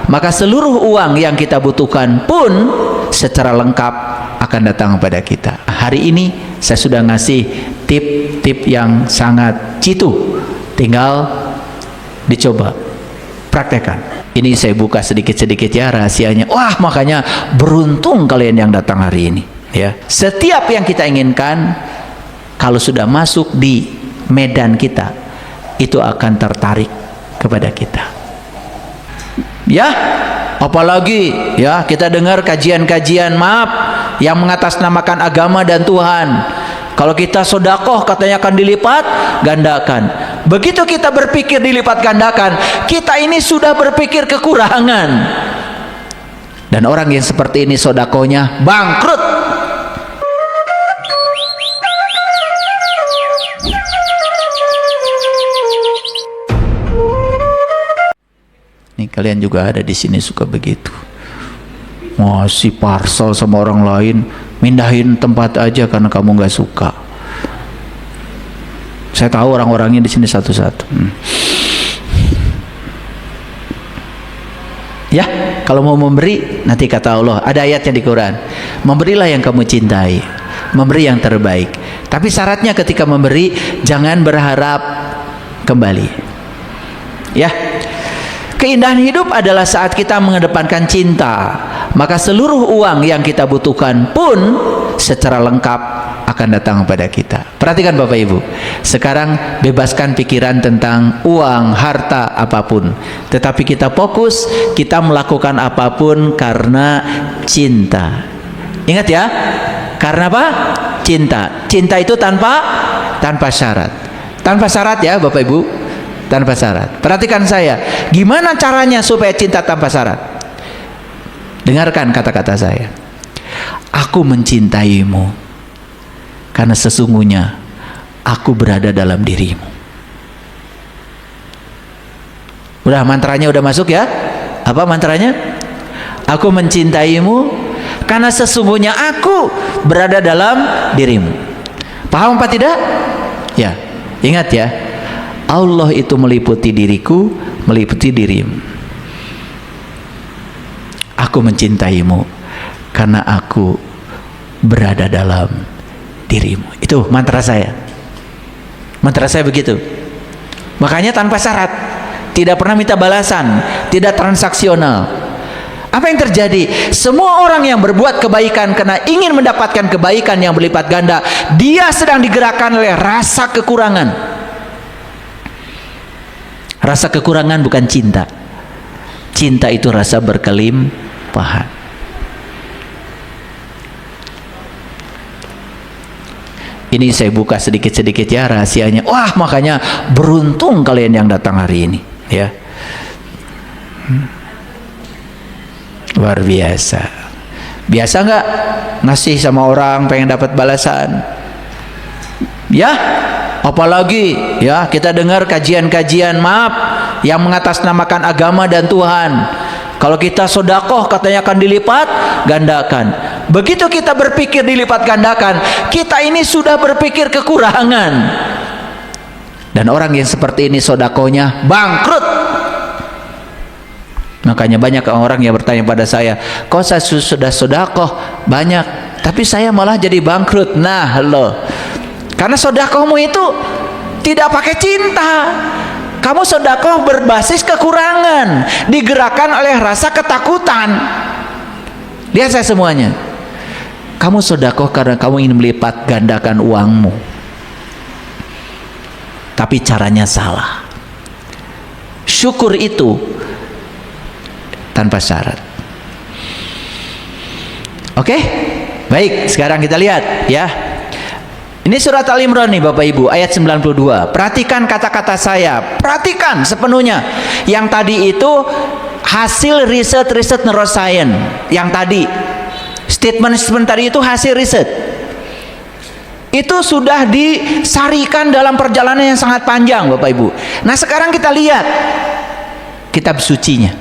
maka seluruh uang yang kita butuhkan pun secara lengkap akan datang kepada kita. Hari ini saya sudah ngasih tip-tip yang sangat jitu, tinggal dicoba praktekkan. Ini saya buka sedikit-sedikit ya rahasianya. Wah, makanya beruntung kalian yang datang hari ini ya. Setiap yang kita inginkan kalau sudah masuk di medan kita, itu akan tertarik kepada kita. Ya, apalagi ya kita dengar kajian-kajian yang mengatasnamakan agama dan Tuhan. Kalau kita sodakoh katanya akan dilipat gandakan. Begitu kita berpikir dilipat gandakan, kita ini sudah berpikir kekurangan. Dan orang yang seperti ini sodakohnya bangkrut. Nih kalian juga ada di sini suka begitu. Masih parcel sama orang lain, mindahin tempat aja karena kamu nggak suka. Saya tahu orang-orangnya di sini satu-satu. Ya, kalau mau memberi, nanti kata Allah, ada ayatnya di Quran. Memberilah yang kamu cintai, memberi yang terbaik. Tapi syaratnya ketika memberi, jangan berharap kembali. Ya. Keindahan hidup adalah saat kita mengedepankan cinta, maka seluruh uang yang kita butuhkan pun secara lengkap akan datang kepada kita. Perhatikan Bapak Ibu, sekarang bebaskan pikiran tentang uang, harta, apapun, tetapi kita fokus, kita melakukan apapun karena cinta. Ingat ya, karena apa? Cinta. Cinta itu tanpa syarat. Tanpa syarat ya Bapak Ibu, tanpa syarat. Perhatikan saya, gimana caranya supaya cinta tanpa syarat? Dengarkan kata-kata saya. Aku mencintaimu karena sesungguhnya aku berada dalam dirimu. Udah, mantranya udah masuk ya? Apa mantranya? Aku mencintaimu karena sesungguhnya aku berada dalam dirimu. Paham apa tidak? Ya, ingat ya, Allah itu meliputi diriku, meliputi dirimu. Aku mencintaimu karena aku berada dalam dirimu. Itu mantra saya. Mantra saya begitu. Makanya tanpa syarat, tidak pernah minta balasan, tidak transaksional. Apa yang terjadi? Semua orang yang berbuat kebaikan karena ingin mendapatkan kebaikan yang berlipat ganda, dia sedang digerakkan oleh rasa kekurangan. Rasa kekurangan bukan cinta. Cinta itu rasa berkelimpahan. Ini saya buka sedikit-sedikit ya rahasianya. Wah, makanya beruntung kalian yang datang hari ini ya. Luar biasa. Biasa nggak ngasih sama orang pengen dapat balasan? Ya, apalagi ya kita dengar kajian-kajian yang mengatasnamakan agama dan Tuhan. Kalau kita sodakoh katanya akan dilipat gandakan. Begitu kita berpikir dilipat gandakan, kita ini sudah berpikir kekurangan. Dan orang yang seperti ini sodakohnya bangkrut. Makanya banyak orang yang bertanya pada saya, kok saya sudah sodakoh banyak, tapi saya malah jadi bangkrut. Nah loh, karena sodakohmu itu tidak pakai cinta. Kamu sodakoh berbasis kekurangan, digerakkan oleh rasa ketakutan. Lihat saya semuanya. Kamu sodakoh karena kamu ingin melipat gandakan uangmu, tapi caranya salah. Syukur itu tanpa syarat. Oke? Baik, sekarang kita lihat ya. Ini surat Al-Imran nih Bapak Ibu, ayat 92. Perhatikan kata-kata saya, perhatikan sepenuhnya. Yang tadi itu hasil riset neuroscience. Yang tadi statement tadi itu hasil riset. Itu sudah disarikan dalam perjalanan yang sangat panjang Bapak Ibu. Nah sekarang kita lihat kitab sucinya.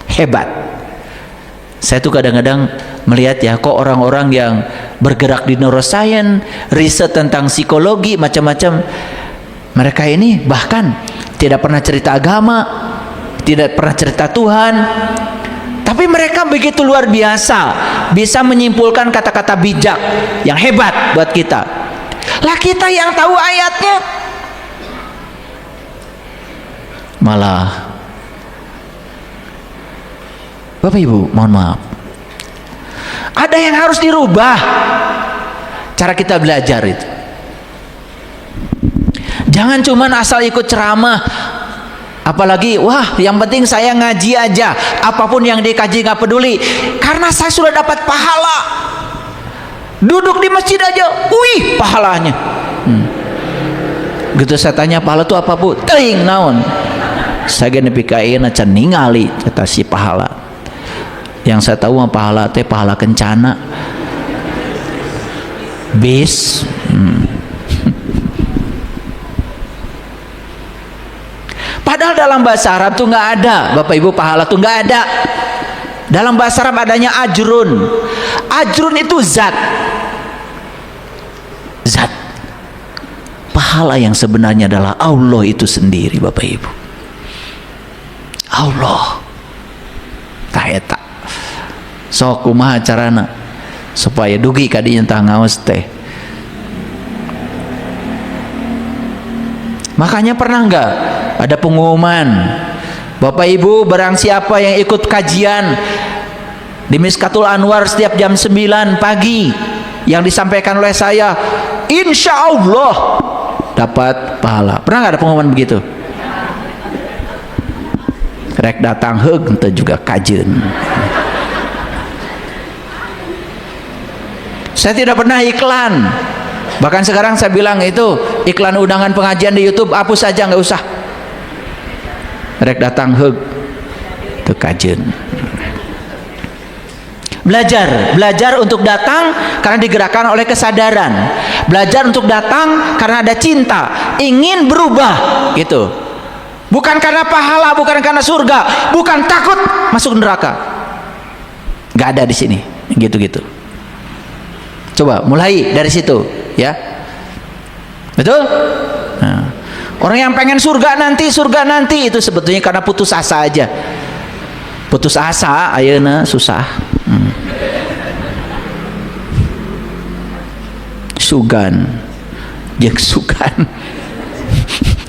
Hebat. Saya tuh kadang-kadang melihat ya, kok orang-orang yang bergerak di neuroscience, riset tentang psikologi, macam-macam, mereka ini bahkan tidak pernah cerita agama, tidak pernah cerita Tuhan, tapi mereka begitu luar biasa, bisa menyimpulkan kata-kata bijak yang hebat buat kita. Lah kita yang tahu ayatnya malah, Bapak Ibu mohon maaf, ada yang harus dirubah cara kita belajar itu. Jangan cuman asal ikut ceramah, apalagi wah yang penting saya ngaji aja, apapun yang dikaji nggak peduli, karena saya sudah dapat pahala. Duduk di masjid aja, wih pahalanya. Gitu saya tanya, pahala itu apa Bu? Ting naon? Saya gini pikain aja ningali kata si pahala. Yang saya tahu mah pahala teh pahala kencana. Bis. Padahal dalam bahasa Arab tuh nggak ada, Bapak Ibu, pahala tuh nggak ada. Dalam bahasa Arab adanya ajrun. Ajrun itu zat. Zat. Pahala yang sebenarnya adalah Allah itu sendiri, Bapak Ibu. Allah. Tah eta. Sok kumaha carana supaya dugi ka dieu tah ngaos teh. Makanya pernah enggak ada pengumuman, Bapak Ibu barang siapa yang ikut kajian di Miskatul Anwar setiap jam 9 pagi yang disampaikan oleh saya, insya Allah dapat pahala. Pernah nggak ada pengumuman begitu? Rek datang heug teu juga kajian. Saya tidak pernah iklan. Bahkan sekarang saya bilang itu iklan undangan pengajian di YouTube hapus saja, nggak usah. Rek datang heug teu kajian. Belajar untuk datang karena digerakkan oleh kesadaran. Belajar untuk datang karena ada cinta, ingin berubah gitu. Bukan karena pahala, bukan karena surga, bukan takut masuk neraka. Gak ada di sini gitu-gitu. Coba mulai dari situ ya. Betul? Nah, orang yang pengen surga nanti itu sebetulnya karena putus asa aja. Putus asa ayeuna susah. Sugan jeung sugan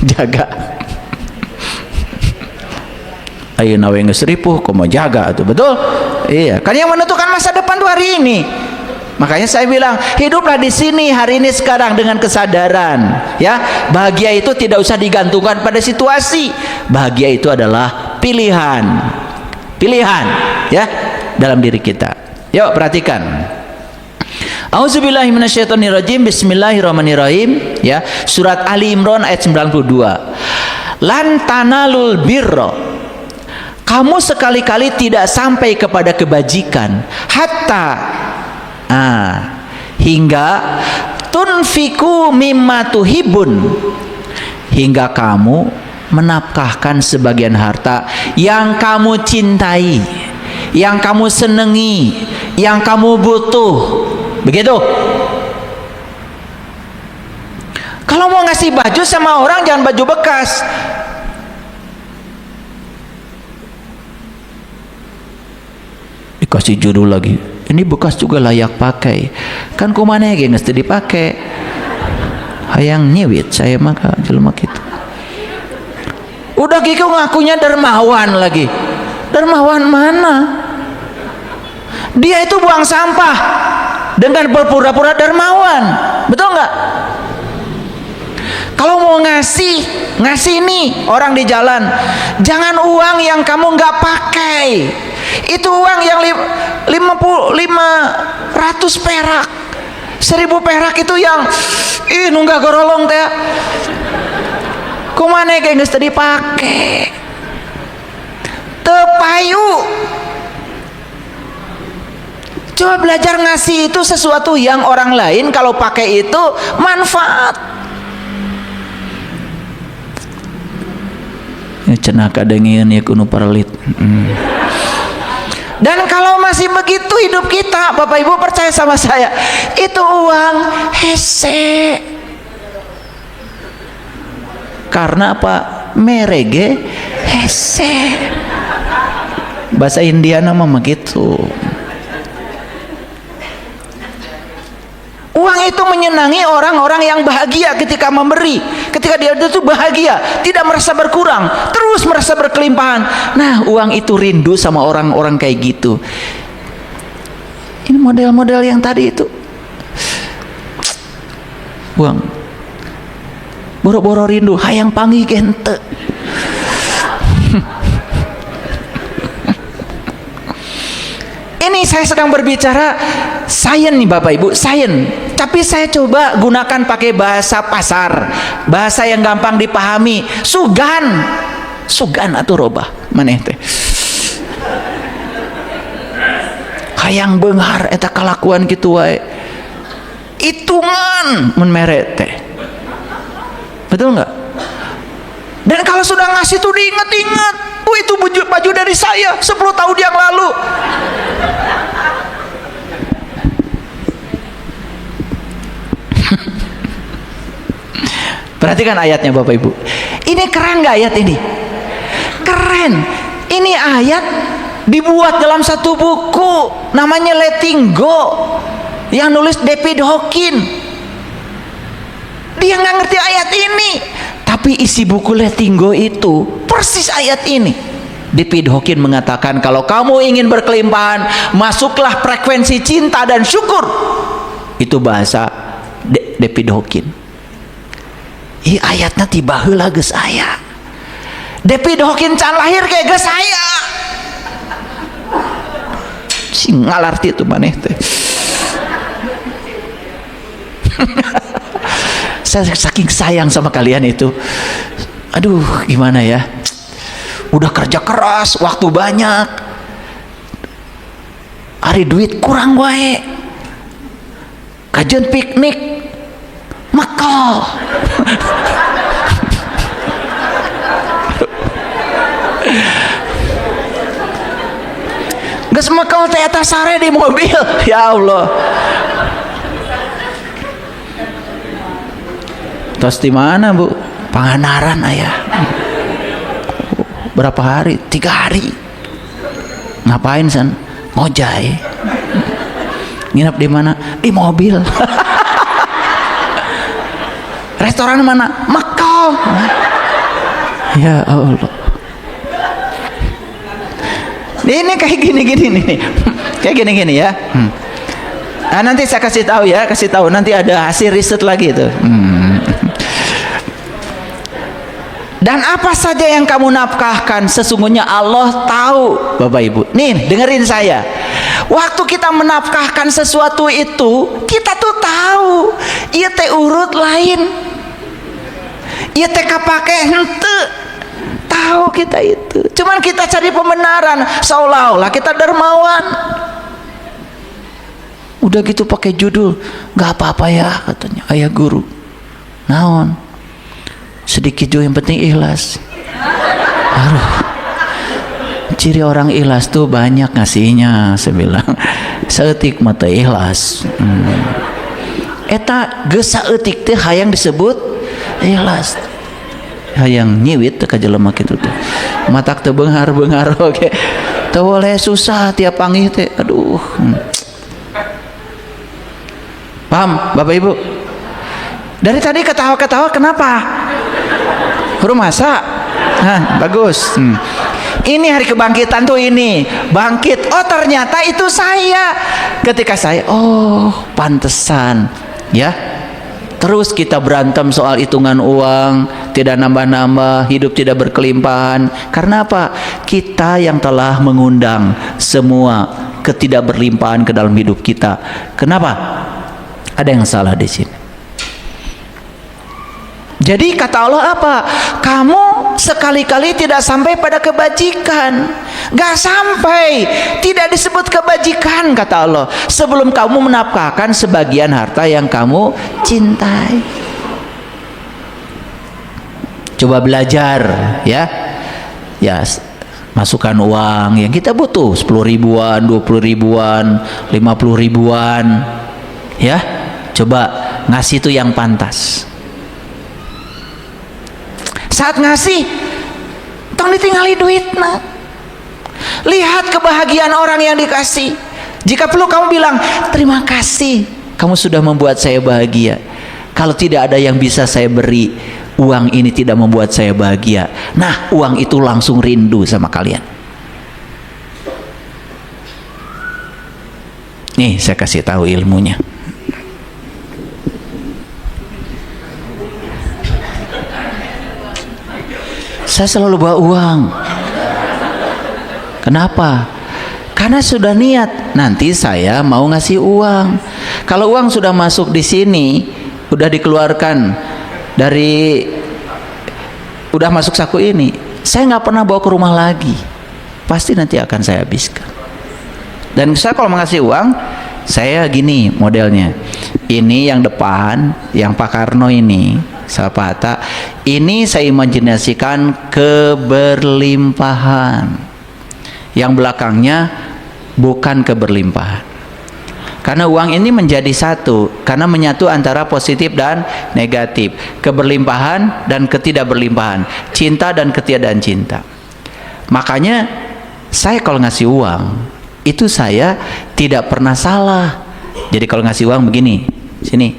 jaga ayeuna we geus ripuh komo jaga atuh, betul? Iya, kan yang menentukan masa depan tuh hari ini. Makanya saya bilang hiduplah di sini hari ini sekarang dengan kesadaran ya. Bahagia itu tidak usah digantungkan pada situasi. Bahagia itu adalah pilihan ya dalam diri kita. Yuk perhatikan. Auzubillahi minasyaitonirrajim. Bismillahirrahmanirrahim ya. Surat Ali Imran ayat 92. Lan tanalul birra, kamu sekali-kali tidak sampai kepada kebajikan hatta hingga tunfiku mimma tuhibun, hingga kamu menafkahkan sebagian harta yang kamu cintai, yang kamu senangi, yang kamu butuh. Begitu. Kalau mau ngasih baju sama orang jangan baju bekas. Dikasih judul lagi, ini bekas juga layak pakai. Kan kumana ge geus teu dipake. Hayang nyiwit saya maka jelema kitu. Udah gitu ngakunya dermawan lagi. Dermawan mana? Dia itu buang sampah dengan berpura-pura dermawan, betul nggak? Kalau mau ngasih nih orang di jalan, jangan uang yang kamu nggak pakai. Itu uang yang 500 perak, 1000 perak itu yang nunggah gorolong teh. Kumane ge geus teu dipake. Teu payu. Coba belajar ngasih itu sesuatu yang orang lain kalau pakai itu manfaat. Ya cenah kadengieun ya kuno paralit. Dan kalau masih begitu hidup kita, Bapak Ibu percaya sama saya, itu uang hese. Karena apa? Merege ese. Bahasa India nama begitu. Uang itu menyenangi orang-orang yang bahagia ketika memberi. Ketika dia itu bahagia, tidak merasa berkurang, terus merasa berkelimpahan. Nah, uang itu rindu sama orang-orang kayak gitu. Ini model-model yang tadi itu. Uang. Boro-boro rindu, hayang panggih gente. Ini saya sedang berbicara sains nih Bapak Ibu, sains. Tapi saya coba gunakan pakai bahasa pasar, bahasa yang gampang dipahami. Sugan atau robah maneh teh. Hayang beunghar eta kalakuan kitu wae. Hitungan mun mere teh. Betul nggak? Dan kalau sudah ngasih tuh diingat-ingat. Oh, itu baju dari saya 10 tahun yang lalu. Perhatikan ayatnya Bapak Ibu. Ini keren nggak ayat ini? Keren. Ini ayat dibuat dalam satu buku namanya Letting Go yang nulis David Hawkins. Dia nggak ngerti ayat ini, tapi isi buku Letting Go itu persis ayat ini. David Hawkins mengatakan kalau kamu ingin berkelimpahan, masuklah frekuensi cinta dan syukur. Itu bahasa David Hawkins. Ih, ayatnya tiba heula geus aya. David Hawkins can lahir kayak geus aya. Sing ngalarti itu maneh teh. Saya saking sayang sama kalian itu. Aduh, gimana ya? Udah kerja keras, waktu banyak. Hari duit kurang wae. Kajian piknik makal. Geus makal teh eta sare di mobil. Ya Allah. Tos di mana Bu? Pangandaran ayah. Berapa hari? 3 hari. Ngapain san? Ngojay. Nginep di mana? Di mobil. Restoran mana? Makau. Ya Allah. Ini kayak gini-gini nih. Kayak gini-gini ya. Nah, nanti saya kasih tahu ya, nanti ada hasil riset lagi itu. Dan apa saja yang kamu nafkahkan, sesungguhnya Allah tahu. Bapak Ibu, nih dengerin saya. Waktu kita menafkahkan sesuatu itu, kita tuh tahu ieu teh urut lain, ieu teh kapake henteu. Tahu kita itu. Cuman kita cari pembenaran seolah-olah kita dermawan. Udah gitu pakai judul, nggak apa-apa ya katanya ayah guru. Naon? Sedikit juga yang penting ikhlas. Aduh, ciri orang ikhlas tuh banyak ngasihnya. Saya bilang saeutik mata ikhlas. Eta geus saeutik teh hayang disebut ikhlas. Hayang nyiwit teh ka jelema kitu teh. Matak teu beunghar-beunghar oge. Teu boleh susah tiap panggih teh. Aduh. Paham Bapak Ibu? Dari tadi ketawa-ketawa kenapa? Huru masa? Nah, bagus. Ini hari kebangkitan tuh ini. Bangkit. Oh, ternyata itu saya. Ketika saya, oh, pantesan. Ya. Terus kita berantem soal hitungan uang, tidak nambah-nambah, hidup tidak berkelimpahan. Karena apa? Kita yang telah mengundang semua ketidakberlimpahan ke dalam hidup kita. Kenapa? Ada yang salah di sini. Jadi kata Allah apa? Kamu sekali-kali tidak sampai pada kebajikan. Gak sampai. Tidak disebut kebajikan kata Allah. Sebelum kamu menafkahkan sebagian harta yang kamu cintai. Coba belajar ya. Ya, masukkan uang yang kita butuh. 10 ribuan, 20 ribuan, 50 ribuan. Ya, coba ngasih itu yang pantas. Saat ngasih tong ditinggali duitna. Lihat kebahagiaan orang yang dikasih. Jika perlu kamu bilang, terima kasih, kamu sudah membuat saya bahagia. Kalau tidak ada yang bisa saya beri, uang ini tidak membuat saya bahagia. Nah, uang itu langsung rindu sama kalian. Nih, saya kasih tahu ilmunya. Saya selalu bawa uang. Kenapa? Karena sudah niat, nanti saya mau ngasih uang. Kalau uang sudah masuk di sini, udah dikeluarkan dari, udah masuk saku ini, saya nggak pernah bawa ke rumah lagi. Pasti nanti akan saya habiskan. Dan saya kalau mengasih uang, saya gini modelnya. Ini yang depan, yang Pak Karno ini, Pak Hatta, ini saya imajinasikan keberlimpahan. Yang belakangnya bukan keberlimpahan. Karena uang ini menjadi satu, karena menyatu antara positif dan negatif, keberlimpahan dan ketidakberlimpahan, cinta dan ketiadaan cinta. Makanya saya kalau ngasih uang, itu saya tidak pernah salah. Jadi kalau ngasih uang begini, sini.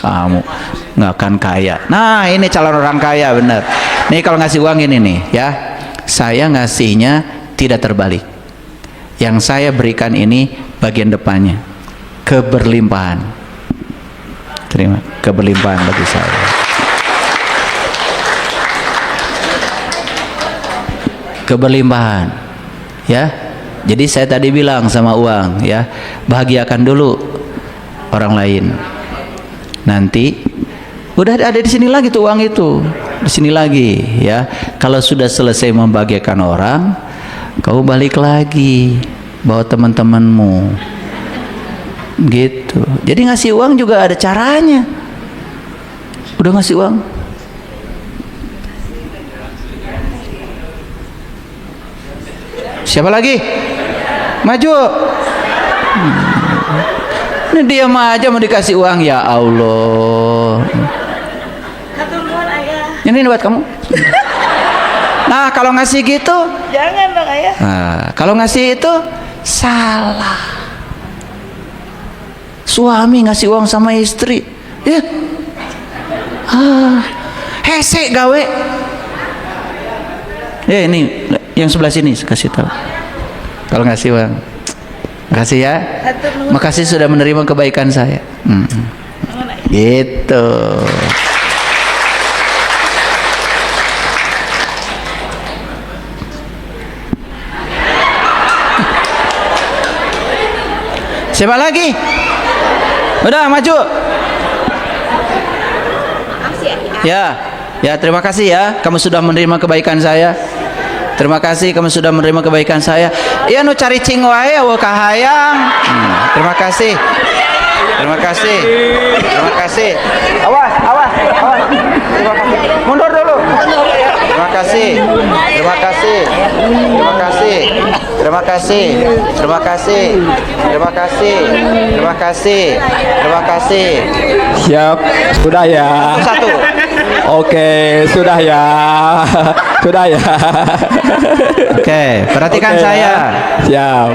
Kamu nggak akan kaya. Nah, ini calon orang kaya bener. Nih kalau ngasih uang ini nih ya, saya ngasihnya tidak terbalik. Yang saya berikan ini bagian depannya, keberlimpahan. Terima, keberlimpahan bagi saya. Keberlimpahan, ya. Jadi saya tadi bilang sama uang, ya, bahagiakan dulu orang lain. Nanti udah ada di sini lagi tuh uang itu, di sini lagi, ya. Kalau sudah selesai membahagiakan orang, kau balik lagi bawa teman-temanmu, gitu. Jadi ngasih uang juga ada caranya. Udah ngasih uang, siapa lagi? Maju. Ini diam aja mau dikasih uang, ya Allah. Ini buat kamu. Nah, kalau ngasih gitu, jangan dong ayah. nah, kalau ngasih itu salah. Suami ngasih uang sama istri, ya, hese gawe. Ya ini yang sebelah sini kasih tahu. Kalau ngasih uang, makasih ya. Makasih sudah menerima kebaikan saya. Gitu. Siapa lagi? Udah maju. Ya, ya terima kasih ya. Kamu sudah menerima kebaikan saya. Terima kasih kamu sudah menerima kebaikan saya. Iya nu cari cing wae eueuh kahayang. Terima kasih. Terima kasih. Terima kasih. Awas, awas, awas. Terima kasih. Mundur dulu. Terima kasih. Terima kasih. Terima kasih. Terima kasih. Terima kasih. Terima kasih. Terima kasih. Terima kasih. Siap. Sudah ya. Satu. Oke, sudah ya. Sudah ya. Oke, perhatikan Oke, saya. Siap.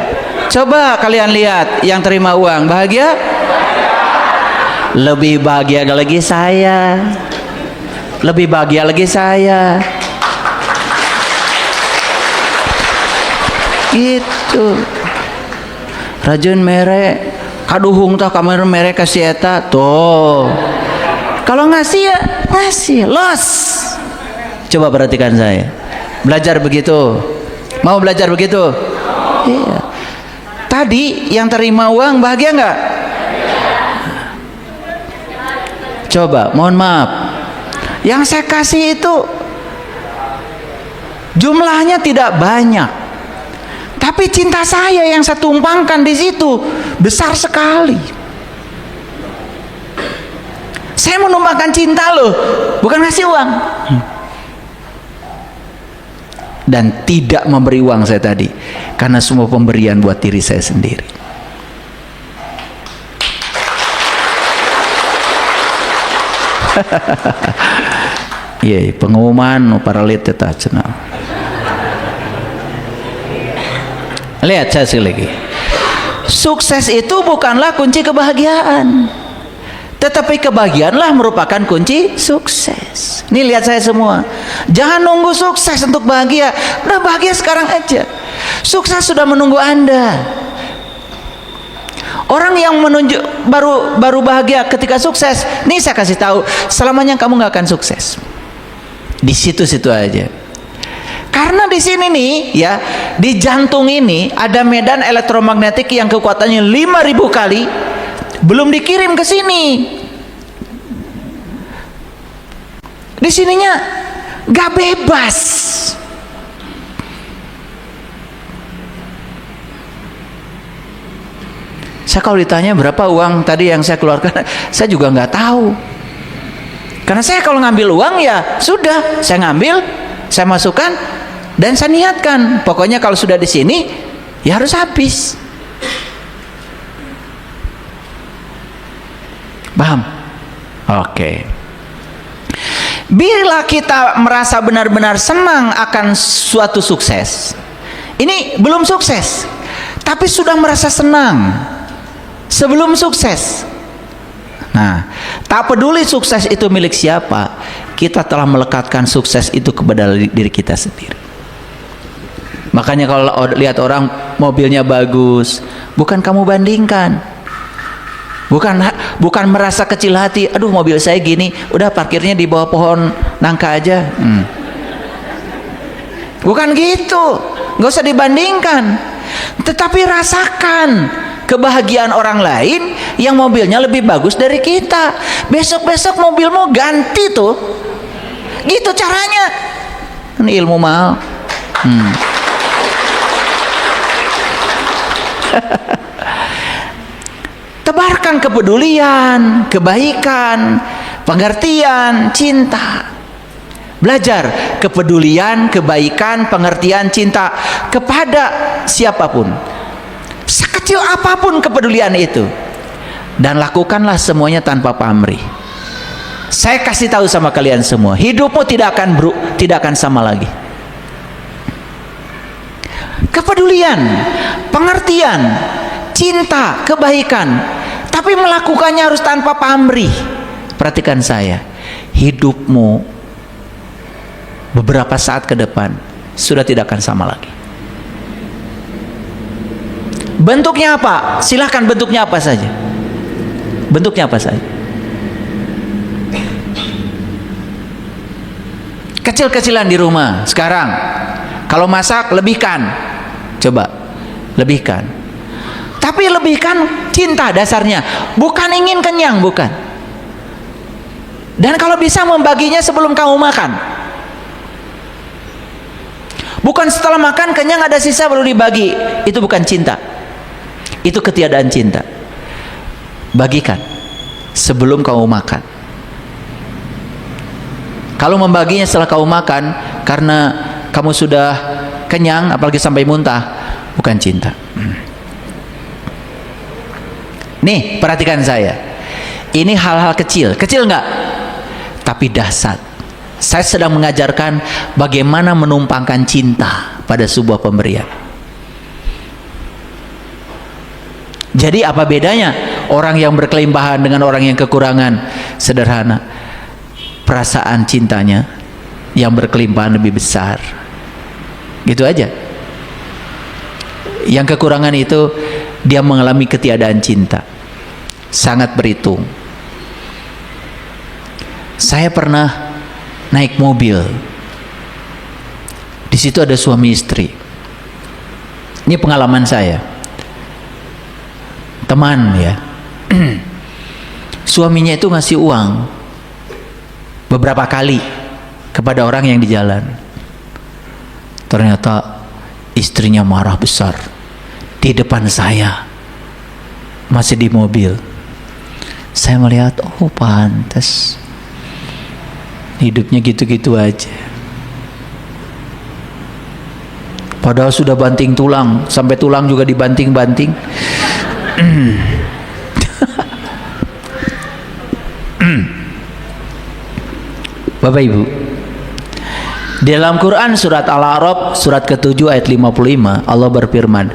Coba kalian lihat yang terima uang bahagia? Lebih bahagia lagi saya. Lebih bahagia lagi saya. Gitu. Rajin mere kaduhung tah kamar mere kasih eta tuh. Kalau ngasih ya ngasih, los. Coba perhatikan saya. Belajar begitu. Mau belajar begitu? Iya. Tadi yang terima uang bahagia nggak? Coba, mohon maaf. Yang saya kasih itu jumlahnya tidak banyak. Tapi cinta saya yang saya tumpangkan di situ besar sekali. Saya menumpangkan cinta loh, bukan ngasih uang. Dan tidak memberi uang saya tadi, karena semua pemberian buat diri saya sendiri. Iya, pengumuman para lihat eta cenah. Lihat saya sekali lagi. Sukses itu bukanlah kunci kebahagiaan, tetapi kebahagiaanlah merupakan kunci sukses. Nih lihat saya semua. Jangan nunggu sukses untuk bahagia. Udah bahagia sekarang aja. Sukses sudah menunggu Anda. Orang yang menunjuk baru bahagia ketika sukses. Nih saya kasih tahu, selamanya kamu nggak akan sukses. Di situ-situ aja. Karena di sini nih ya, di jantung ini ada medan elektromagnetik yang kekuatannya 5.000 kali, belum dikirim ke sini. Di sininya gak bebas. Saya kalau ditanya berapa uang tadi yang saya keluarkan, saya juga nggak tahu. Karena saya kalau ngambil uang ya sudah, saya ngambil, saya masukkan dan saya niatkan. Pokoknya kalau sudah di sini ya harus habis. Paham? Oke. Bila kita merasa benar-benar senang akan suatu sukses, ini belum sukses, tapi sudah merasa senang sebelum sukses. Nah, tak peduli sukses itu milik siapa, kita telah melekatkan sukses itu kepada diri kita sendiri. Makanya kalau lihat orang mobilnya bagus, bukan kamu bandingkan, bukan merasa kecil hati, aduh mobil saya gini, udah parkirnya di bawah pohon nangka aja. Bukan gitu, nggak usah dibandingkan, tetapi rasakan kebahagiaan orang lain yang mobilnya lebih bagus dari kita. Besok-besok mobilmu ganti tuh. Gitu caranya. Ini ilmu mahal. Tebarkan kepedulian, kebaikan, pengertian, cinta. Belajar kepedulian, kebaikan, pengertian, cinta kepada siapapun. Sekecil apapun kepedulian itu, dan lakukanlah semuanya tanpa pamrih. Saya kasih tahu sama kalian semua, hidupmu tidak akan sama lagi. Kepedulian, pengertian, cinta, kebaikan, tapi melakukannya harus tanpa pamrih. Perhatikan saya, hidupmu beberapa saat ke depan sudah tidak akan sama lagi. Bentuknya apa? Silahkan bentuknya apa saja. Bentuknya apa saja. Kecil-kecilan di rumah sekarang. Kalau masak lebihkan. Coba lebihkan. Tapi lebihkan cinta dasarnya, bukan ingin kenyang, bukan. Dan kalau bisa membaginya sebelum kamu makan. Bukan setelah makan kenyang ada sisa baru dibagi. Itu bukan cinta. Itu ketiadaan cinta. Bagikan sebelum kamu makan. Kalau membaginya setelah kamu makan karena kamu sudah kenyang, apalagi sampai muntah, bukan cinta. Nih, perhatikan saya. Ini hal-hal kecil. Kecil enggak? Tapi dahsyat. Saya sedang mengajarkan bagaimana menumpangkan cinta pada sebuah pemberian. Jadi apa bedanya orang yang berkelimpahan dengan orang yang kekurangan? Sederhana, perasaan cintanya yang berkelimpahan lebih besar. Gitu aja. Yang kekurangan itu dia mengalami ketiadaan cinta, sangat berhitung. Saya pernah naik mobil, di situ ada suami istri. Ini pengalaman saya. Teman ya, suaminya itu ngasih uang beberapa kali kepada orang yang di jalan. Ternyata istrinya marah besar di depan saya, masih di mobil. Saya melihat, oh pantas hidupnya gitu-gitu aja. Padahal sudah banting tulang, sampai tulang juga dibanting-banting. Bapak Ibu, di dalam Quran surat Al-A'raf surat ke-7 ayat 55 Allah berfirman,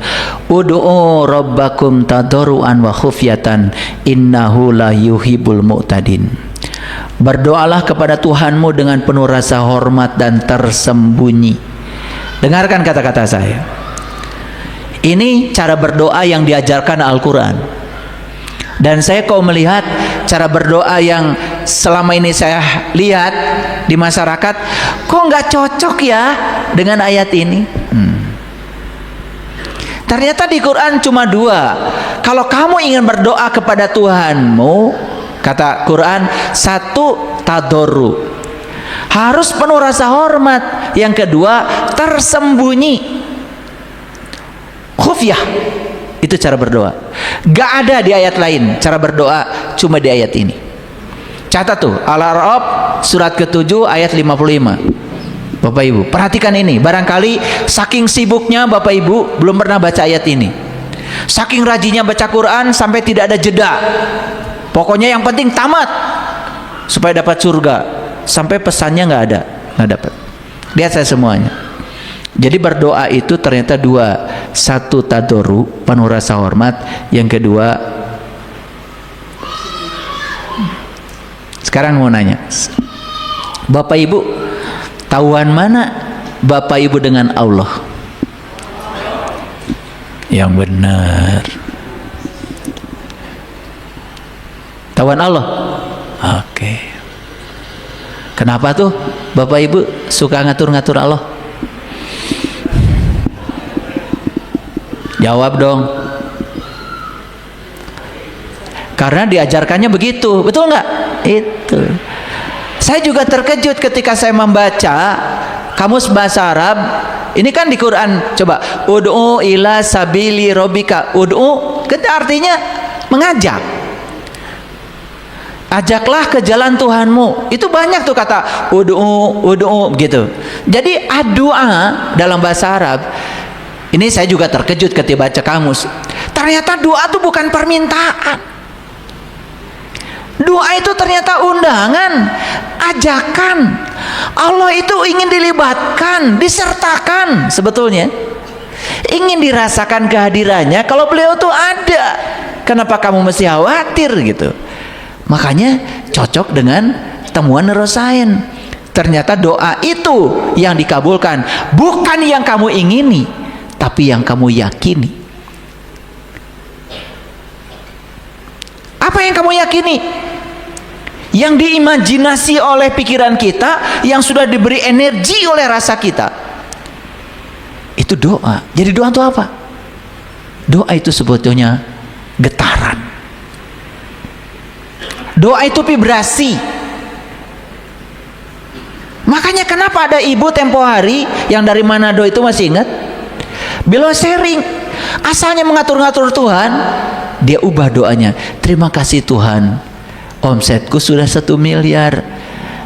"Ud'u rabbakum tadarruan wa khufyatan innahu la yuhibbul mu'tadin." Berdoalah kepada Tuhanmu dengan penuh rasa hormat dan tersembunyi. Dengarkan kata-kata saya. Ini cara berdoa yang diajarkan Al-Quran. Dan saya kau melihat cara berdoa yang selama ini saya lihat di masyarakat, kok nggak cocok ya dengan ayat ini. Ternyata di Quran cuma dua. Kalau kamu ingin berdoa kepada Tuhanmu, kata Quran, satu, tadoru, harus penuh rasa hormat. Yang kedua, tersembunyi, khufyah. Itu cara berdoa. Gak ada di ayat lain cara berdoa, cuma di ayat ini. Catat tuh, Al-A'raf surat ke-7 ayat 55. Bapak Ibu, perhatikan ini. Barangkali saking sibuknya Bapak Ibu belum pernah baca ayat ini. Saking rajinnya baca Quran sampai tidak ada jeda. Pokoknya yang penting tamat supaya dapat surga. Sampai pesannya nggak ada, nggak dapat. Lihat saya semuanya. Jadi berdoa itu ternyata dua. Satu, tadoru, penuh rasa hormat. Yang kedua, sekarang mau nanya, Bapak Ibu, tahuan mana Bapak Ibu dengan Allah? Yang benar. Tahuan Allah? Oke. Kenapa tuh Bapak Ibu suka ngatur-ngatur Allah? Jawab dong. Karena diajarkannya begitu, betul nggak? Itu. Saya juga terkejut ketika saya membaca kamus bahasa Arab. Ini kan di Quran, coba, ud'u ila sabili rabbika. Ud'u, artinya mengajak. Ajaklah ke jalan Tuhanmu. Itu banyak tuh kata ud'u gitu. Jadi doa dalam bahasa Arab. Ini saya juga terkejut ketika baca kamus. Ternyata doa itu bukan permintaan. Doa itu ternyata undangan, ajakan. Allah itu ingin dilibatkan, disertakan sebetulnya. Ingin dirasakan kehadirannya kalau beliau itu ada. Kenapa kamu mesti khawatir gitu? Makanya cocok dengan temuan neurosains. Ternyata doa itu yang dikabulkan, bukan yang kamu ingini, tapi yang kamu yakini. Apa yang kamu yakini? Yang diimajinasi oleh pikiran kita, yang sudah diberi energi oleh rasa kita. Itu doa. Jadi doa itu apa? Doa itu sebetulnya getaran. Doa itu vibrasi. Makanya kenapa ada ibu tempo hari yang dari Manado itu, masih ingat? Beliau sharing, asalnya mengatur-ngatur Tuhan, dia ubah doanya. Terima kasih Tuhan, omsetku sudah 1 miliar.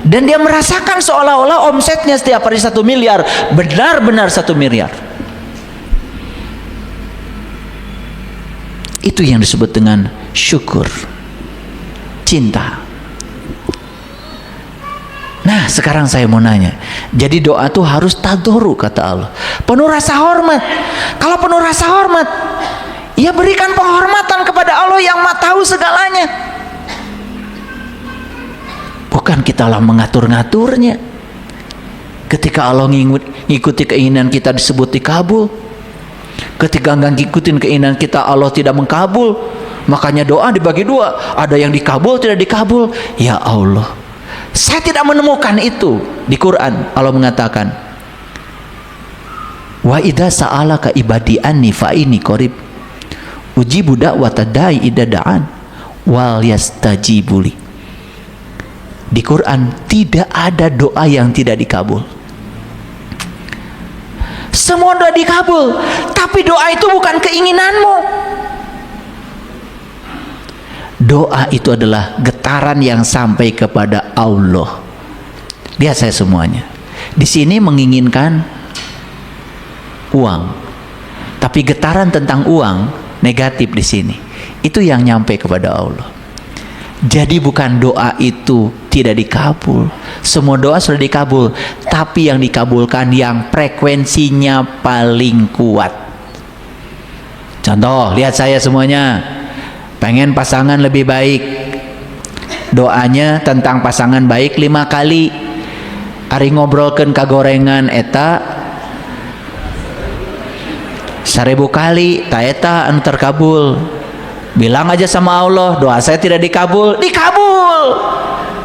Dan dia merasakan seolah-olah omsetnya setiap hari 1 miliar, benar-benar 1 miliar. Itu yang disebut dengan syukur, cinta. Nah, sekarang saya mau nanya. Jadi doa itu harus tadoru, kata Allah. Penuh rasa hormat. Kalau penuh rasa hormat, ya berikan penghormatan kepada Allah yang Maha tahu segalanya. Bukan kita lah mengatur-ngaturnya. Ketika Allah ngikuti keinginan kita disebut dikabul. Ketika nggak ngikutin keinginan kita, Allah tidak mengkabul. Makanya doa dibagi dua. Ada yang dikabul, tidak dikabul. Ya Allah, saya tidak menemukan itu di Quran. Allah mengatakan, wa idza sa'alaka ibadi anni fa inni qarib ujibu da'watad da'i idza da'an wal yastajibuli. Di Quran tidak ada doa yang tidak dikabul. Semua doa dikabul, tapi doa itu bukan keinginanmu. Doa itu adalah getaran yang sampai kepada Allah. Lihat saya semuanya. Di sini menginginkan uang, tapi getaran tentang uang negatif di sini. Itu yang nyampe kepada Allah. Jadi bukan doa itu tidak dikabul. Semua doa sudah dikabul, tapi yang dikabulkan yang frekuensinya paling kuat. Contoh, lihat saya semuanya. Pengen pasangan lebih baik. Doanya tentang pasangan baik 5 kali. Ari ngobrolkeun kagorengan eta 1000 kali, ta eta anu terkabul. Bilang aja sama Allah, doa saya tidak dikabul. Dikabul.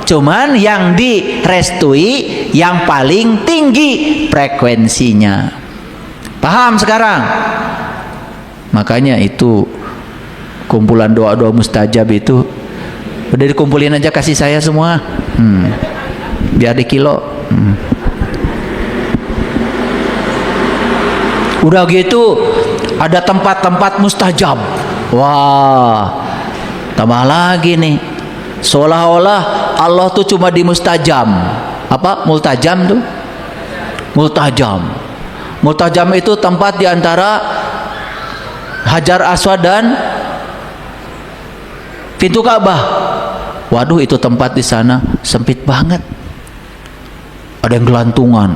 Cuman yang direstui yang paling tinggi frekuensinya. Paham sekarang? Makanya itu kumpulan doa-doa mustajab itu udah dikumpulin aja, kasih saya semua. Biar di kilo. Udah gitu ada tempat-tempat mustajab. Wah, tambah lagi nih. Seolah-olah Allah tuh cuma di mustajam. Apa? Multajam tuh? Multajam. Multajam itu tempat di antara Hajar Aswad dan pintu Ka'bah. Waduh, itu tempat di sana sempit banget. Ada yang gelantungan.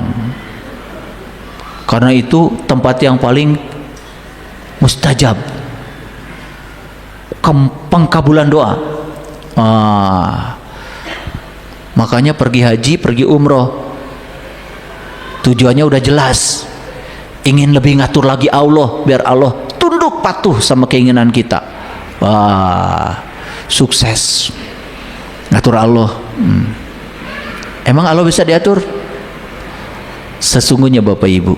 Karena itu tempat yang paling mustajab. Pengkabulan doa. Makanya pergi haji, pergi umroh, tujuannya udah jelas. Ingin lebih ngatur lagi Allah, biar Allah tunduk patuh sama keinginan kita. Wah, sukses ngatur Allah. Emang Allah bisa diatur? Sesungguhnya Bapak Ibu,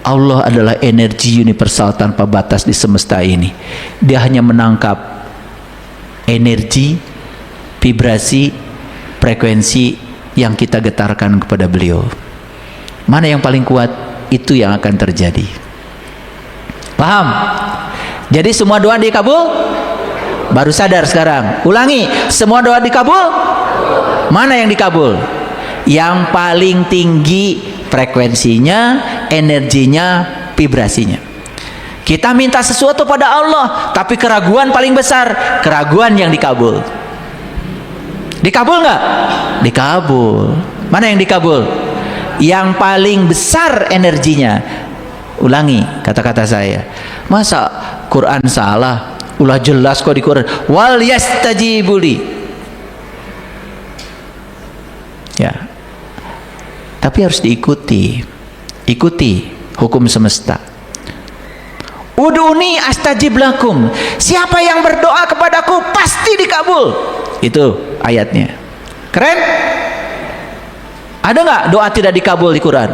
Allah adalah energi universal tanpa batas di semesta ini. Dia hanya menangkap energi, vibrasi, frekuensi yang kita getarkan kepada beliau. Mana yang paling kuat, itu yang akan terjadi. Paham? Jadi semua doa dikabul? Baru sadar sekarang. Ulangi, semua doa dikabul? Mana yang dikabul? Yang paling tinggi frekuensinya, energinya, vibrasinya. Kita minta sesuatu pada Allah, tapi keraguan paling besar, keraguan yang dikabul. Dikabul nggak? Dikabul. Mana yang dikabul? Yang paling besar energinya. Ulangi kata-kata saya. Masa Quran salah? Ulah jelas kok di Quran. Wal yastajibuli. Ya. Tapi harus diikuti. Ikuti hukum semesta. Uduni astajib lakum. Siapa yang berdoa kepadaku pasti dikabul. Itu ayatnya. Keren? Ada nggak doa tidak dikabul di Quran?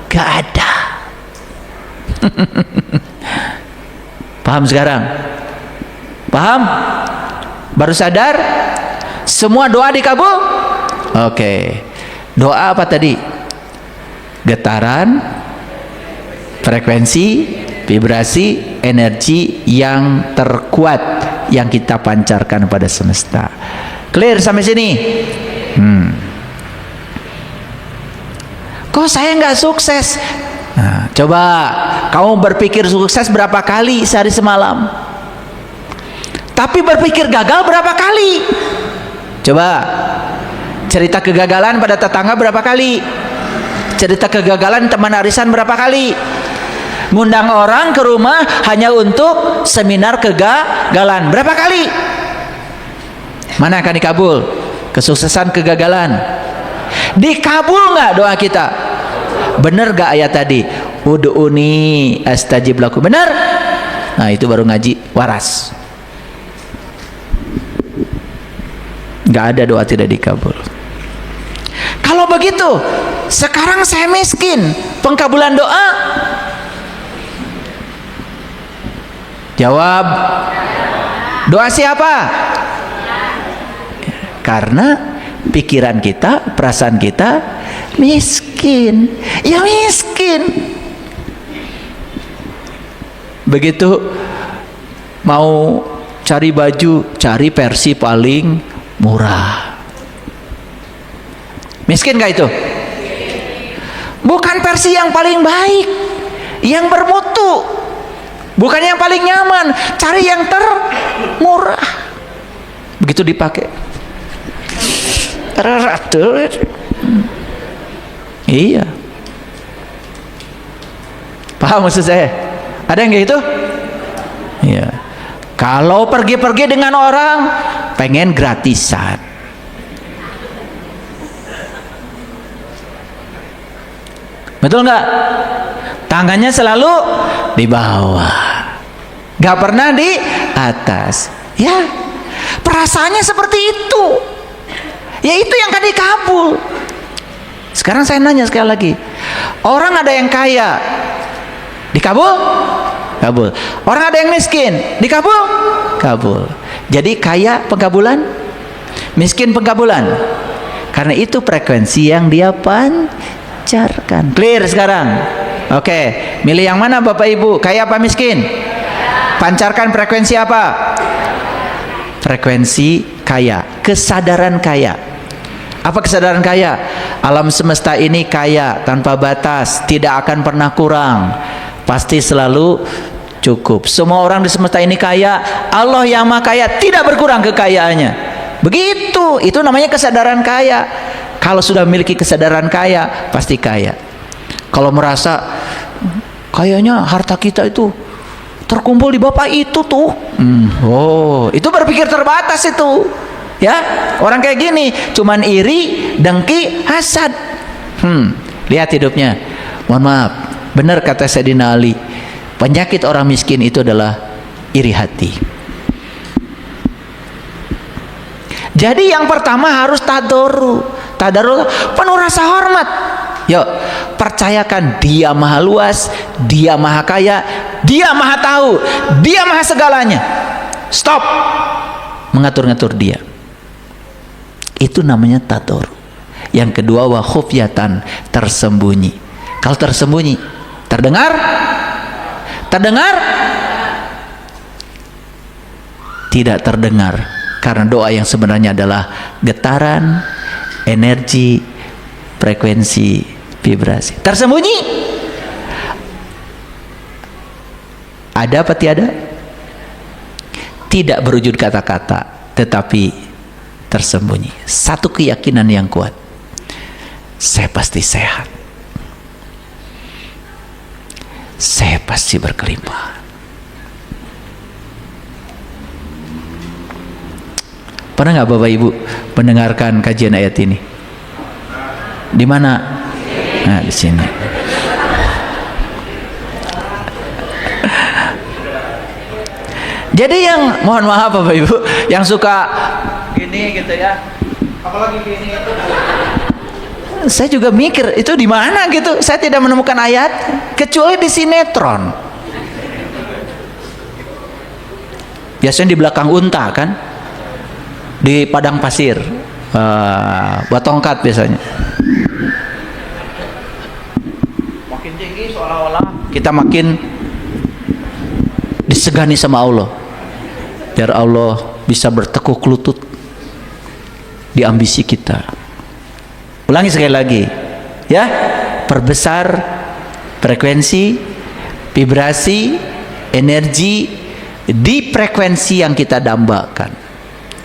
Gak ada. Paham sekarang? Paham? Baru sadar? Semua doa dikabul? Oke. Doa apa tadi? Getaran, frekuensi, vibrasi, energi yang terkuat yang kita pancarkan pada semesta. Clear sampai sini? Kok saya nggak sukses? Nah, coba kamu berpikir sukses berapa kali sehari semalam? Tapi berpikir gagal berapa kali? Coba cerita kegagalan pada tetangga berapa kali? Cerita kegagalan teman arisan berapa kali? Ngundang orang ke rumah hanya untuk seminar kegagalan berapa kali? Mana akan dikabul? Kesuksesan kegagalan. Dikabul nggak doa kita? Bener gak ayat tadi? Ud'uni astajib lakum. Bener? Nah itu baru ngaji waras. Gak ada doa tidak dikabul. Kalau begitu, sekarang saya miskin, pengkabulan doa? Jawab. Doa siapa? Karena pikiran kita, perasaan kita miskin. Ya miskin. Begitu mau cari baju, cari versi paling murah. Miskin gak itu? Bukan versi yang paling baik, yang bermutu, bukan yang paling nyaman, cari yang termurah. Begitu dipakai, iya. Paham maksud saya? Ada yang kayak gitu? Iya. Kalau pergi-pergi dengan orang, pengen gratisan. Betul nggak? Tangannya selalu di bawah, nggak pernah di atas. Ya, perasaannya seperti itu. Ya itu yang kan dikabul. Sekarang saya nanya sekali lagi, orang ada yang kaya, dikabul? Kabul. Orang ada yang miskin, dikabul? Kabul. Jadi kaya pengkabulan, miskin pengkabulan. Karena itu frekuensi yang dia pancarkan. Clear sekarang? Oke, milih yang mana Bapak Ibu? Kaya apa miskin? Pancarkan frekuensi apa? Frekuensi kaya, kesadaran kaya. Apa kesadaran kaya? Alam semesta ini kaya, tanpa batas, tidak akan pernah kurang, pasti selalu cukup. Semua orang di semesta ini kaya, Allah yang Maha Kaya tidak berkurang kekayaannya. Begitu, itu namanya kesadaran kaya. Kalau sudah memiliki kesadaran kaya, pasti kaya. Kalau merasa kayaknya harta kita itu terkumpul di bapak itu tuh, oh, itu berpikir terbatas itu. Ya, orang kayak gini cuman iri, dengki, hasad. Lihat hidupnya. Mohon maaf, benar kata Sayyidina Ali, penyakit orang miskin itu adalah iri hati. Jadi yang pertama harus tadarru, penuh rasa hormat. Yuk, percayakan Dia Maha Luas, Dia Maha Kaya, Dia Maha Tahu, Dia Maha Segalanya. Stop mengatur-ngatur Dia. Itu namanya tadarru. Yang kedua, wa khufyatan, tersembunyi. Kalau tersembunyi, terdengar? Terdengar? Tidak terdengar, karena doa yang sebenarnya adalah getaran, energi, frekuensi, vibrasi. Tersembunyi? Ada apa tiada? Tidak berwujud kata-kata, tetapi tersembunyi. Satu keyakinan yang kuat, saya pasti sehat, saya pasti berkelimpahan. Pernah nggak Bapak Ibu mendengarkan kajian ayat ini? Di mana? Nah, di sini. Jadi yang, mohon maaf Bapak Ibu, yang suka gini gitu ya, apalagi gini itu, saya juga mikir itu di mana gitu. Saya tidak menemukan ayat kecuali di sinetron. Biasanya di belakang unta kan, di padang pasir, buat tongkat biasanya. Makin tinggi seolah-olah kita makin disegani sama Allah, biar Allah bisa bertekuk lutut di ambisi kita. Ulangi sekali lagi ya, perbesar frekuensi, vibrasi, energi di frekuensi yang kita dambakan.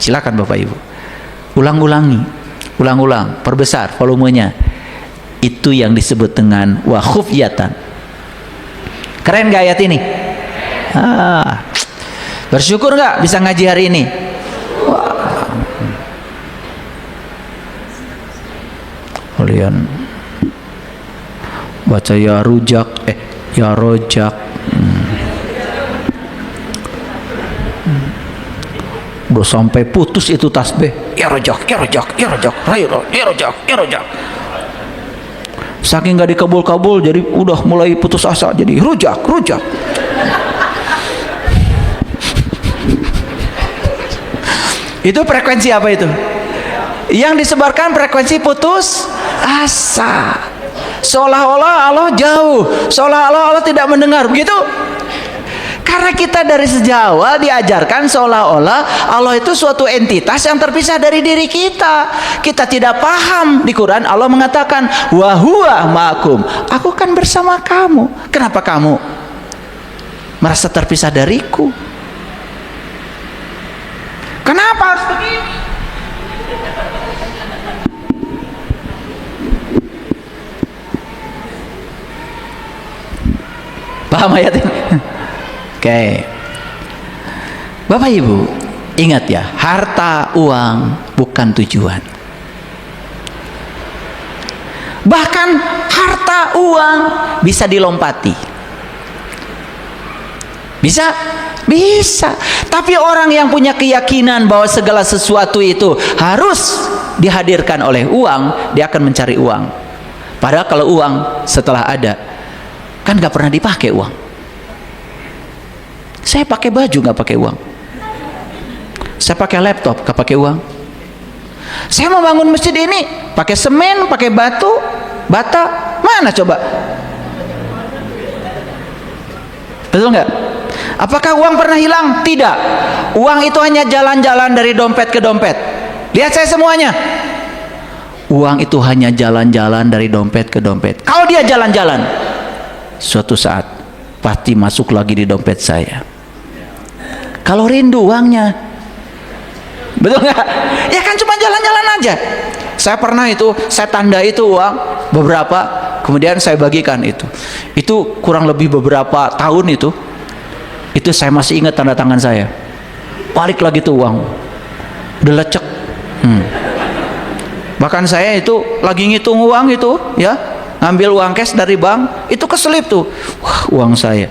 Silakan Bapak Ibu, ulang-ulang, perbesar volumenya. Itu yang disebut dengan wa khufyatan. Keren gak ayat ini? Bersyukur nggak bisa ngaji hari ini? Kalian baca ya rujak, ya rojak. Udah sampai putus itu tasbih. Ya rojak, ya rojak, ya rojak, ya rojak, ya rojak. Saking nggak dikabul-kabul, jadi udah mulai putus asa, jadi rujak. Itu frekuensi apa itu? Yang disebarkan frekuensi putus asa. Seolah-olah Allah jauh, seolah-olah Allah tidak mendengar, begitu? Karena kita dari sejak awal diajarkan seolah-olah Allah itu suatu entitas yang terpisah dari diri kita. Kita tidak paham. Di Quran Allah mengatakan wa huwa ma'akum, aku kan bersama kamu. Kenapa kamu merasa terpisah dariku? Kenapa harus begitu? Paham ayat ini? Oke. Bapak Ibu, ingat ya, harta uang bukan tujuan. Bahkan harta uang bisa dilompati. Bisa? Bisa. Tapi orang yang punya keyakinan bahwa segala sesuatu itu harus dihadirkan oleh uang, dia akan mencari uang. Padahal kalau uang setelah ada, kan gak pernah dipakai uang. Saya pakai baju gak pakai uang. Saya pakai laptop gak pakai uang. Saya mau bangun masjid ini pakai semen, pakai batu, bata, mana coba? Betul nggak? Apakah uang pernah hilang? Tidak. Uang itu hanya jalan-jalan dari dompet ke dompet. Lihat saya semuanya. Uang itu hanya jalan-jalan dari dompet ke dompet. Kalau dia jalan-jalan, suatu saat pasti masuk lagi di dompet saya. Kalau rindu uangnya, betul nggak? Ya kan cuma jalan-jalan aja. Saya pernah itu, saya tanda itu uang beberapa, kemudian saya bagikan itu. Itu kurang lebih beberapa tahun itu saya masih ingat tanda tangan saya. Balik lagi tuh uang, udah lecek. Bahkan saya itu lagi ngitung uang itu, ya, ngambil uang cash dari bank, itu keselip tuh, wah, uang saya.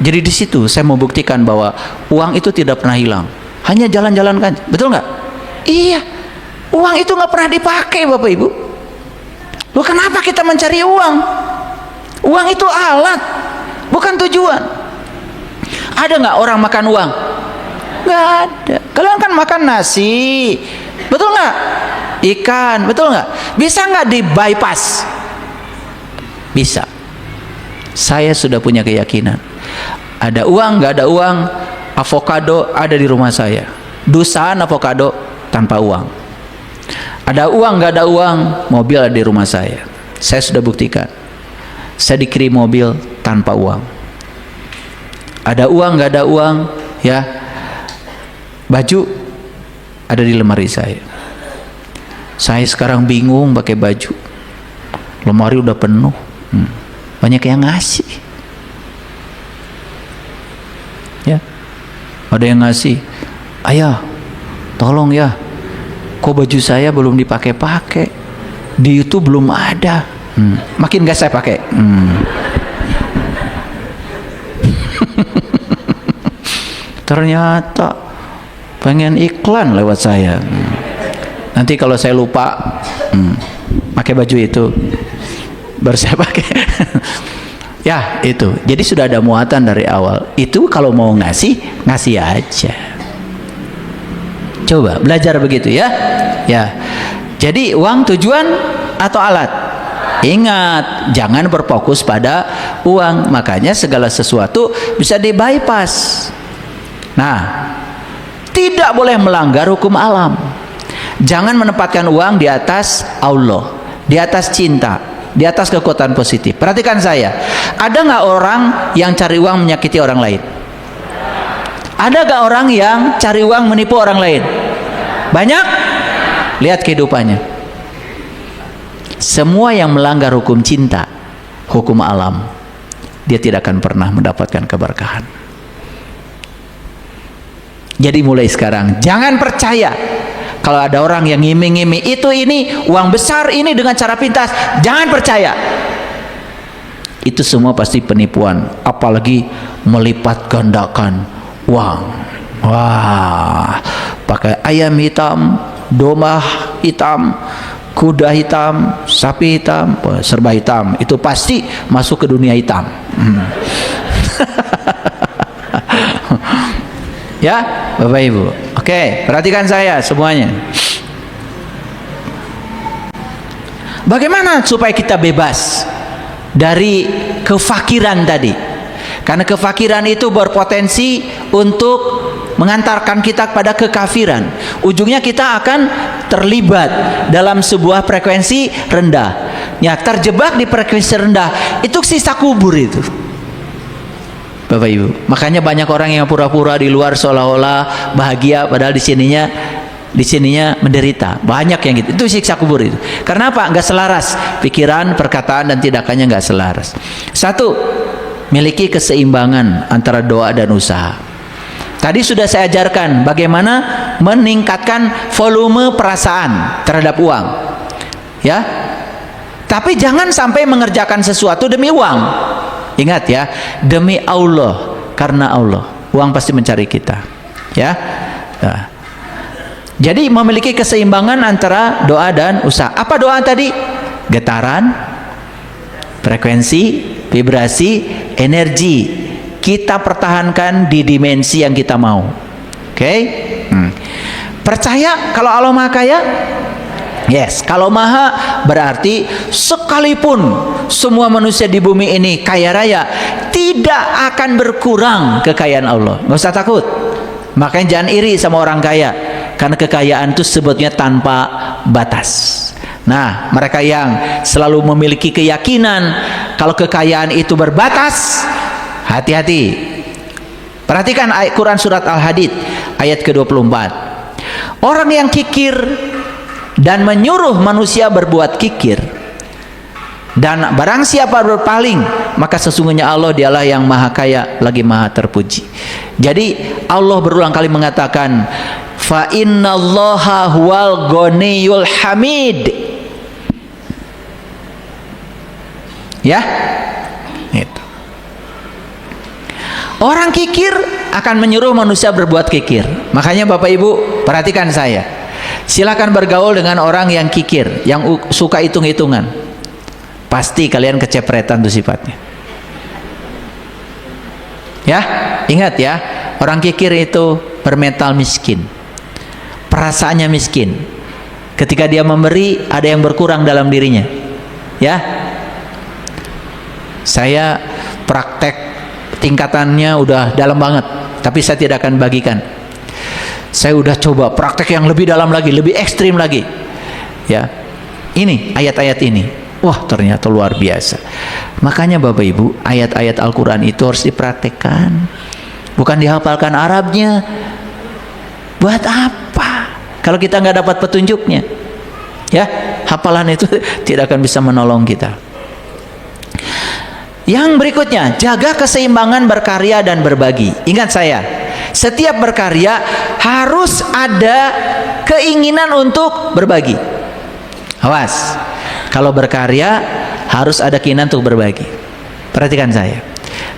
Jadi di situ saya mau buktikan bahwa uang itu tidak pernah hilang, hanya jalan-jalan kan, betul nggak? Iya, uang itu nggak pernah dipakai, Bapak Ibu. Loh, kenapa kita mencari uang? Uang itu alat, bukan tujuan. Ada nggak orang makan uang? Nggak ada. Kalian kan makan nasi, betul nggak? Ikan, betul nggak? Bisa nggak di bypass? Bisa. Saya sudah punya keyakinan. Ada uang, nggak ada uang, avocado ada di rumah saya. Dusaan avocado tanpa uang. Ada uang, nggak ada uang, mobil ada di rumah saya. Saya sudah buktikan. Saya dikirim mobil tanpa uang. Ada uang, nggak ada uang, ya. Baju ada di lemari saya. Saya sekarang bingung pakai baju. Lemari udah penuh. Banyak yang ngasih. Ya. Ada yang ngasih. Ayah, tolong ya. Kok baju saya belum dipakai-pakai? Di YouTube belum ada. Makin gak saya pakai. Ternyata pengen iklan lewat saya. Nanti kalau saya lupa pakai baju itu, baru saya pakai. Ya, itu. Jadi sudah ada muatan dari awal. Itu kalau mau ngasih, ngasih aja. Coba belajar begitu ya. Ya. Jadi uang tujuan atau alat? Ingat, jangan berfokus pada uang. Makanya segala sesuatu bisa di-bypass. Nah, tidak boleh melanggar hukum alam. Jangan menempatkan uang di atas Allah, di atas cinta, di atas kekuatan positif. Perhatikan saya, ada nggak orang yang cari uang menyakiti orang lain? Ada nggak orang yang cari uang menipu orang lain? Banyak. Lihat kehidupannya. Semua yang melanggar hukum cinta, hukum alam, dia tidak akan pernah mendapatkan keberkahan. Jadi mulai sekarang jangan percaya kalau ada orang yang ngiming-ngiming itu ini uang besar ini dengan cara pintas, jangan percaya. Itu semua pasti penipuan, apalagi melipat gandakan uang. Wah, pakai ayam hitam, domba hitam, kuda hitam, sapi hitam, serba hitam, itu pasti masuk ke dunia hitam. Ya, Bapak Ibu. Oke, perhatikan saya semuanya. Bagaimana supaya kita bebas dari kefakiran tadi? Karena kefakiran itu berpotensi untuk mengantarkan kita kepada kekafiran. Ujungnya kita akan terlibat dalam sebuah frekuensi rendah. Ya, terjebak di frekuensi rendah. Itu sisa kubur itu. Bapak Ibu, makanya banyak orang yang pura-pura di luar seolah-olah bahagia, padahal di sininya menderita. Banyak yang gitu. Itu siksa kubur itu. Karena apa? Nggak selaras pikiran, perkataan dan tindakannya nggak selaras. Satu, miliki keseimbangan antara doa dan usaha. Tadi sudah saya ajarkan bagaimana meningkatkan volume perasaan terhadap uang. Ya. Tapi jangan sampai mengerjakan sesuatu demi uang. Ingat ya, demi Allah, karena Allah. Uang pasti mencari kita. Ya. Nah. Jadi memiliki keseimbangan antara doa dan usaha. Apa doa tadi? Getaran, frekuensi, vibrasi, energi. Kita pertahankan di dimensi yang kita mau. Oke? Percaya kalau Allah Maha Kaya? Yes. Kalau Maha berarti sekalipun semua manusia di bumi ini kaya raya, tidak akan berkurang kekayaan Allah. Nggak usah takut. Makanya jangan iri sama orang kaya, karena kekayaan itu sebetulnya tanpa batas. Nah, mereka yang selalu memiliki keyakinan kalau kekayaan itu berbatas, hati-hati. Perhatikan ayat Quran surat Al-Hadid ayat ke-24. Orang yang kikir dan menyuruh manusia berbuat kikir, dan barang siapa berpaling, maka sesungguhnya Allah dialah yang Maha Kaya lagi Maha Terpuji. Jadi Allah berulang kali mengatakan, fa innallaha huwal ghaniyul hamid. Ya, itu. Orang kikir akan menyuruh manusia berbuat kikir. Makanya Bapak Ibu perhatikan saya. Silakan bergaul dengan orang yang kikir, yang suka hitung-hitungan. Pasti kalian kecepretan tuh sifatnya. Ya, ingat ya, orang kikir itu bermental miskin. Perasaannya miskin. Ketika dia memberi, ada yang berkurang dalam dirinya. Ya. Saya praktek tingkatannya udah dalam banget, tapi saya tidak akan bagikan. Saya udah coba praktek yang lebih dalam lagi, lebih ekstrim lagi. Ya, ini ayat-ayat ini, wah ternyata luar biasa. Makanya Bapak Ibu, ayat-ayat Al-Quran itu harus dipraktekkan, bukan dihafalkan Arabnya. Buat apa kalau kita nggak dapat petunjuknya? Ya, hafalan itu tidak akan bisa menolong kita. Yang berikutnya, jaga keseimbangan berkarya dan berbagi. Ingat saya, setiap berkarya harus ada keinginan untuk berbagi. Awas, kalau berkarya harus ada keinginan untuk berbagi. Perhatikan saya,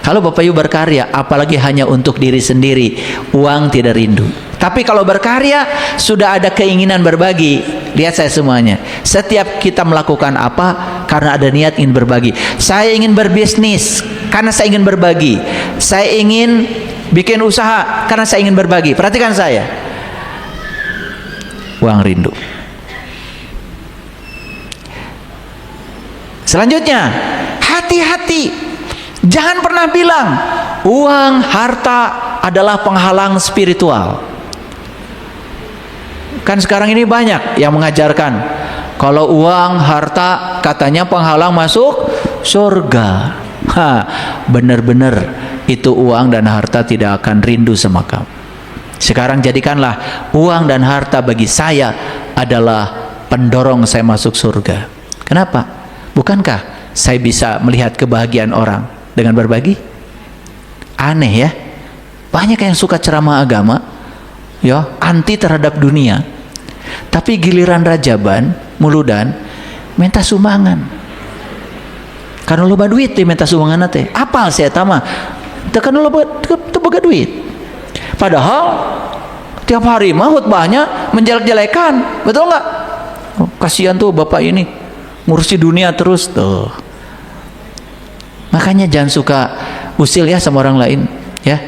kalau Bapak Ibu berkarya, apalagi hanya untuk diri sendiri, uang tidak rindu. Tapi kalau berkarya, sudah ada keinginan berbagi. Lihat saya semuanya. Setiap kita melakukan apa, karena ada niat ingin berbagi. Saya ingin berbisnis, karena saya ingin berbagi. Saya ingin bikin usaha, karena saya ingin berbagi. Perhatikan saya. Uang rindu. Selanjutnya, hati-hati. Jangan pernah bilang, uang, harta adalah penghalang spiritual. Kan sekarang ini banyak yang mengajarkan kalau uang, harta katanya penghalang masuk surga. Benar-benar itu uang dan harta tidak akan rindu sama kamu. Sekarang jadikanlah uang dan harta bagi saya adalah pendorong saya masuk surga. Kenapa? Bukankah saya bisa melihat kebahagiaan orang dengan berbagi? Aneh ya. Banyak yang suka ceramah agama, ya, anti terhadap dunia. Tapi giliran rajaban, muludan, minta sumbangan. Karena loba duit teh minta sumbangan teh. Apal saya tama? Tekan loba boga duit. Padahal tiap hari mah khutbahnya menjelek-jelekan. Betul nggak? Oh, kasihan tuh bapak ini ngurusi dunia terus tuh. Makanya jangan suka usil ya sama orang lain, ya.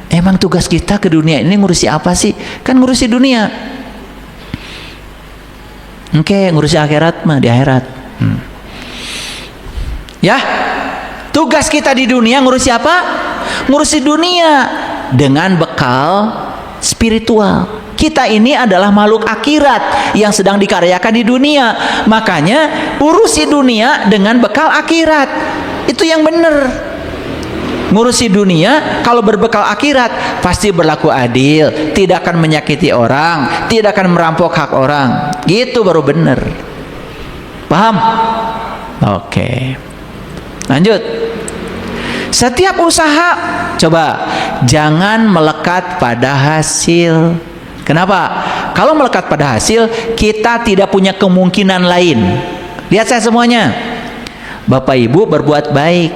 Emang tugas kita ke dunia ini ngurusi apa sih? Kan ngurusi dunia. Oke, ngurusi akhirat mah di akhirat. Ya, tugas kita di dunia ngurusi apa? Ngurusi dunia dengan bekal spiritual. Kita ini adalah makhluk akhirat yang sedang dikaryakan di dunia. Makanya urusi dunia dengan bekal akhirat. Itu yang benar. Ngurusi dunia kalau berbekal akhirat pasti berlaku adil, tidak akan menyakiti orang, tidak akan merampok hak orang. Gitu baru benar. Paham? Oke. Lanjut. Setiap usaha, coba jangan melekat pada hasil. Kenapa? Kalau melekat pada hasil, kita tidak punya kemungkinan lain. Lihat saya semuanya. Bapak Ibu berbuat baik,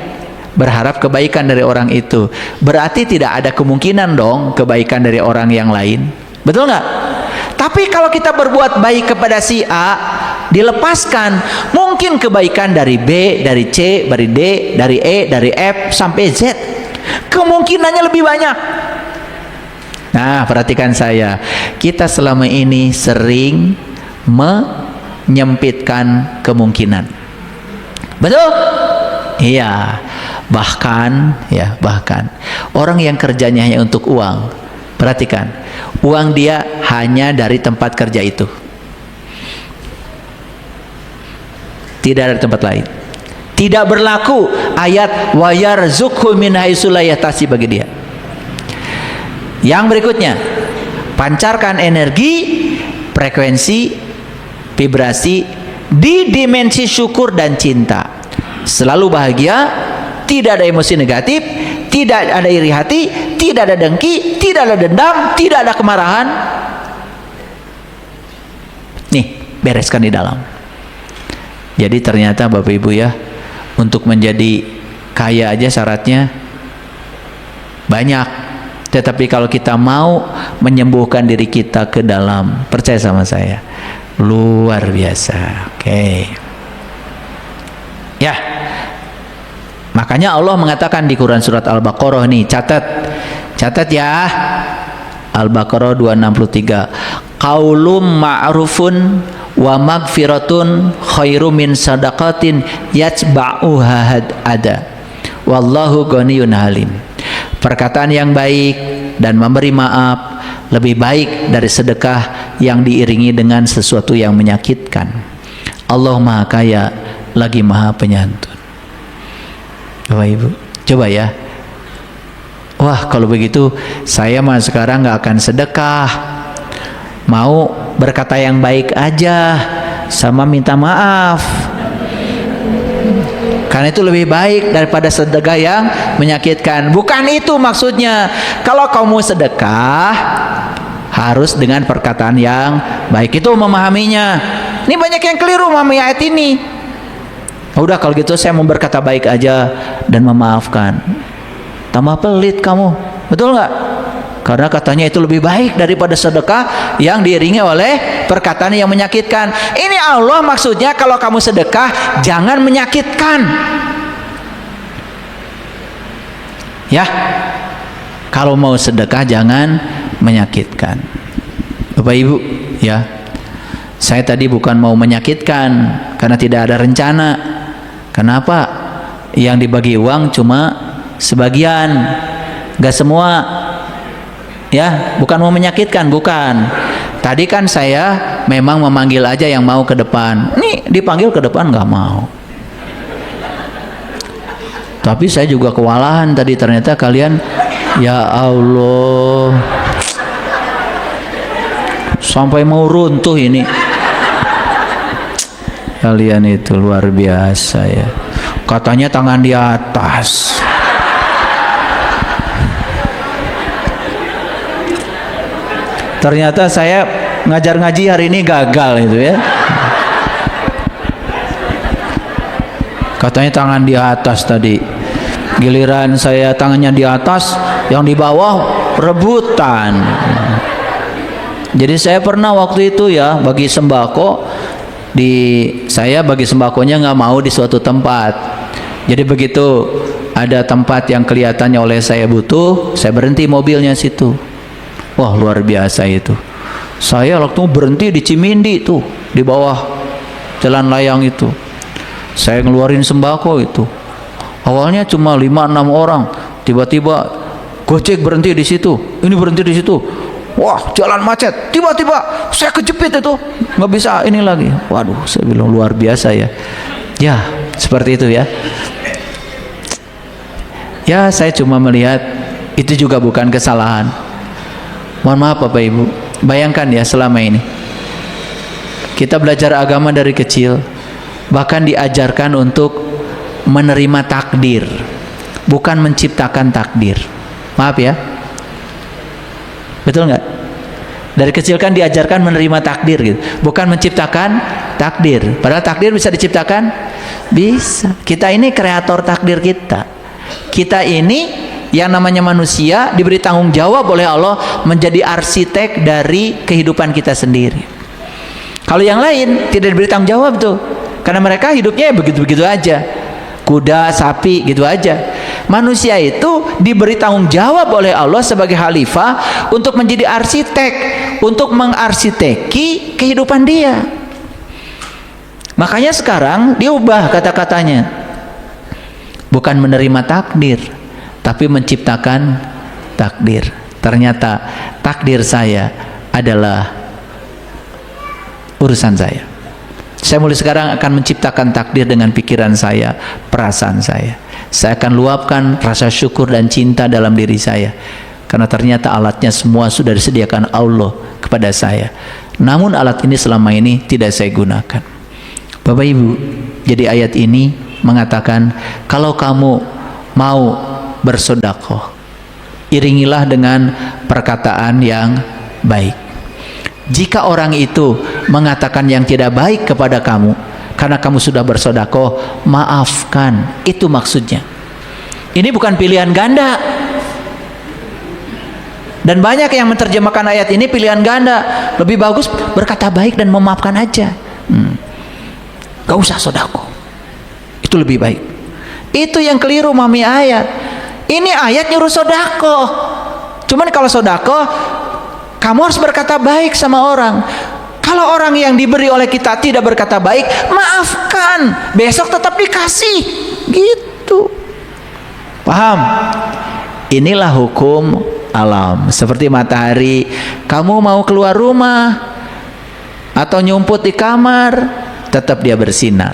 berharap kebaikan dari orang itu. Berarti tidak ada kemungkinan dong kebaikan dari orang yang lain. Betul nggak? Tapi kalau kita berbuat baik kepada si A, dilepaskan, mungkin kebaikan dari B, dari C, dari D, dari E, dari F, sampai Z. Kemungkinannya lebih banyak. Nah, perhatikan saya. Kita selama ini sering menyempitkan kemungkinan. Betul? Iya. Bahkan orang yang kerjanya hanya untuk uang. Perhatikan. Uang dia hanya dari tempat kerja itu. Tidak dari tempat lain. Tidak berlaku ayat wa yarzuqhu min haitsu la yahtasib bagi dia. Yang berikutnya, pancarkan energi, frekuensi, vibrasi di dimensi syukur dan cinta. Selalu bahagia, tidak ada emosi negatif, tidak ada iri hati, tidak ada dengki, tidak ada dendam, tidak ada kemarahan. Nih, bereskan di dalam. Jadi ternyata Bapak Ibu ya, untuk menjadi kaya aja syaratnya banyak. Tetapi kalau kita mau menyembuhkan diri kita ke dalam, percaya sama saya, luar biasa. Oke. Ya. Makanya Allah mengatakan di Quran surat Al-Baqarah nih, catat ya. Al-Baqarah 263. Qaulum ma'rufun wa magfiratun khairum min sadaqatin yatba'uha ada. Wallahu ghaniyun halim. Perkataan yang baik dan memberi maaf lebih baik dari sedekah yang diiringi dengan sesuatu yang menyakitkan. Allah Maha Kaya lagi Maha Penyantun. Bapak Ibu, coba ya. Wah, kalau begitu saya mah sekarang nggak akan sedekah. Mau berkata yang baik aja sama minta maaf. Karena itu lebih baik daripada sedekah yang menyakitkan. Bukan itu maksudnya. Kalau kamu sedekah harus dengan perkataan yang baik. Itu memahaminya. Ini banyak yang keliru memahami ayat ini. Udah kalau gitu saya mau berkata baik aja dan memaafkan. Tambah pelit kamu. Betul nggak? Karena katanya itu lebih baik daripada sedekah yang diiringi oleh perkataan yang menyakitkan. Ini Allah maksudnya kalau kamu sedekah jangan menyakitkan. Ya. Kalau mau sedekah jangan menyakitkan. Bapak Ibu, ya. Saya tadi bukan mau menyakitkan karena tidak ada rencana. Kenapa? Yang dibagi uang cuma sebagian, gak semua. Ya, bukan mau menyakitkan, bukan. Tadi kan saya memang memanggil aja yang mau ke depan. Nih dipanggil ke depan nggak mau. Tapi saya juga kewalahan tadi, ternyata kalian, ya Allah, sampai mau runtuh ini. Kalian itu luar biasa ya. Katanya tangan di atas. Ternyata saya ngajar ngaji hari ini gagal itu ya. Katanya tangan di atas tadi. Giliran saya tangannya di atas, yang di bawah rebutan. Jadi saya pernah waktu itu ya bagi sembako, saya bagi sembakonya nggak mau di suatu tempat. Jadi begitu ada tempat yang kelihatannya oleh saya butuh, saya berhenti mobilnya situ. Wah, luar biasa itu. Saya waktu berhenti di Cimindi tuh, di bawah jalan layang itu. Saya ngeluarin sembako itu. Awalnya cuma 5-6 orang, tiba-tiba Gojek berhenti di situ, ini berhenti di situ. Wah, jalan macet. Tiba-tiba saya kejepit itu, nggak bisa ini lagi. Waduh, saya bilang luar biasa ya. Ya, seperti itu ya. Ya, saya cuma melihat itu juga bukan kesalahan. Mohon maaf Bapak Ibu, bayangkan ya selama ini kita belajar agama dari kecil, bahkan diajarkan untuk menerima takdir. bukan menciptakan takdir. Maaf ya, betul nggak? Dari kecil kan diajarkan menerima takdir gitu, bukan menciptakan takdir. Padahal takdir bisa diciptakan, bisa. Kita ini kreator takdir kita. Kita ini yang namanya manusia diberi tanggung jawab oleh Allah menjadi arsitek dari kehidupan kita sendiri. Kalau yang lain tidak diberi tanggung jawab tuh, karena mereka hidupnya begitu-begitu aja, kuda, sapi gitu aja. Manusia itu diberi tanggung jawab oleh Allah sebagai khalifah untuk menjadi arsitek, untuk mengarsiteki kehidupan dia. Makanya sekarang diubah kata-katanya, bukan menerima takdir, tapi menciptakan takdir. Ternyata takdir saya adalah urusan saya. Saya mulai sekarang akan menciptakan takdir dengan pikiran saya, perasaan saya. Saya akan luapkan rasa syukur dan cinta dalam diri saya, karena ternyata alatnya semua sudah disediakan Allah kepada saya. Namun alat ini selama ini tidak saya gunakan. Bapak Ibu, jadi ayat ini mengatakan, kalau kamu mau bersedekah, iringilah dengan perkataan yang baik. Jika orang itu mengatakan yang tidak baik kepada kamu karena kamu sudah bersedekah, maafkan. Itu maksudnya. Ini bukan pilihan ganda. Dan banyak yang menerjemahkan ayat ini pilihan ganda. Lebih bagus berkata baik dan memaafkan aja. Gak usah sedekah. Itu lebih baik. Itu yang keliru mami ayat. Ini ayat nyuruh sedekah. Cuman kalau sedekah, kamu harus berkata baik sama orang. Kalau orang yang diberi oleh kita tidak berkata baik, maafkan. Besok tetap dikasih. Gitu. Paham? Inilah hukum alam. Seperti matahari, kamu mau keluar rumah atau nyumput di kamar, tetap dia bersinar.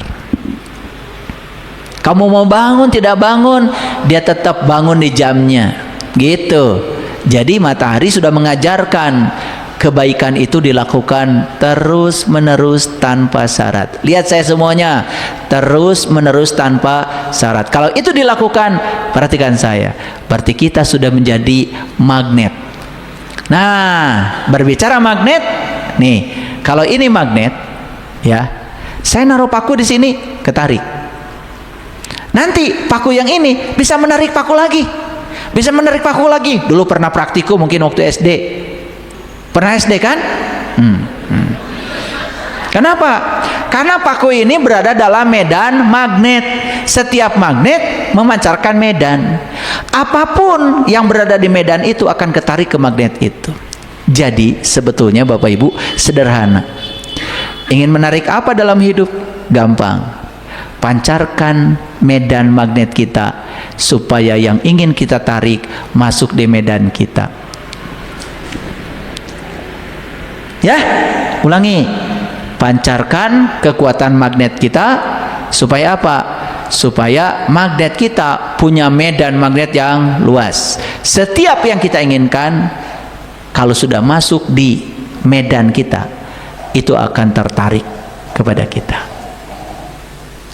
Kamu mau bangun tidak bangun, dia tetap bangun di jamnya. Gitu. Jadi matahari sudah mengajarkan kebaikan itu dilakukan terus menerus tanpa syarat. Lihat saya semuanya, terus menerus tanpa syarat. Kalau itu dilakukan, perhatikan saya, berarti kita sudah menjadi magnet. Nah, berbicara magnet, nih, kalau ini magnet, ya, saya naruh paku di sini, ketarik. Nanti paku yang ini bisa menarik paku lagi, bisa menarik paku lagi. Dulu pernah praktikum mungkin waktu SD. Pernah SD kan? Kenapa? Karena paku ini berada dalam medan magnet. Setiap magnet memancarkan medan. Apapun yang berada di medan itu akan ketarik ke magnet itu. Jadi sebetulnya Bapak Ibu sederhana. Ingin menarik apa dalam hidup? Gampang. Pancarkan medan magnet kita supaya yang ingin kita tarik masuk di medan kita. Ya, ulangi. Pancarkan kekuatan magnet kita supaya apa? Supaya magnet kita punya medan magnet yang luas. Setiap yang kita inginkan, kalau sudah masuk di medan kita, itu akan tertarik kepada kita.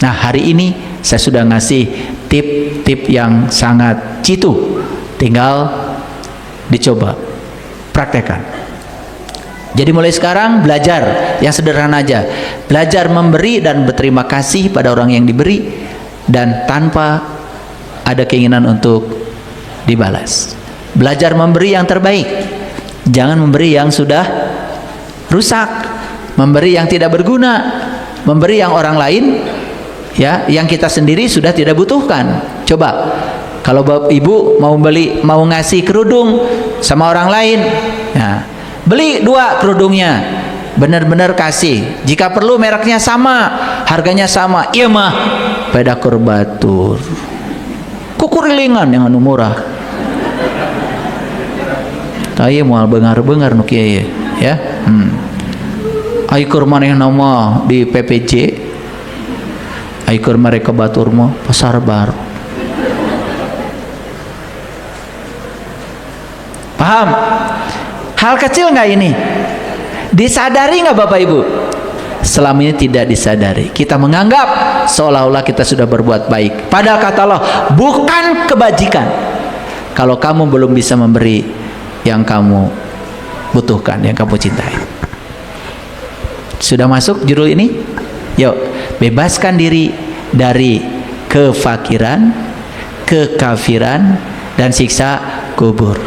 Nah, hari ini saya sudah ngasih tip-tip yang sangat jitu. Tinggal dicoba, praktekkan. Jadi mulai sekarang belajar yang sederhana aja. Belajar memberi dan berterima kasih pada orang yang diberi, dan tanpa ada keinginan untuk dibalas. Belajar memberi yang terbaik. Jangan memberi yang sudah rusak, memberi yang tidak berguna, memberi yang orang lain, ya, yang kita sendiri sudah tidak butuhkan. Coba kalau Bapak Ibu mau ngasih kerudung sama orang lain, nah, beli 2 kerudungnya, benar-benar kasih. Jika perlu mereknya sama, harganya sama. Iya mah, pada kurbatur, kukurilingan yang anu murah. Tapi moal bengar-bengar nu kieu ya. Aikur maneh nama di PPJ. Aikur mereka batur mah pasar baru. Paham? Hal kecil nggak ini? Disadari nggak Bapak Ibu? selama ini tidak disadari. Kita menganggap seolah-olah kita sudah berbuat baik, padahal kata Allah bukan kebajikan kalau kamu belum bisa memberi yang kamu butuhkan, yang kamu cintai. Sudah masuk judul ini? Yuk, bebaskan diri dari kefakiran, kekafiran, dan siksa kubur.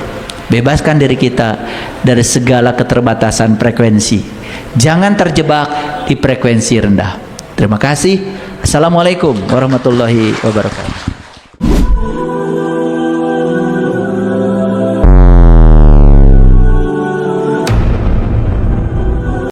Bebaskan diri kita dari segala keterbatasan frekuensi. Jangan terjebak di frekuensi rendah. Terima kasih. Assalamualaikum warahmatullahi wabarakatuh.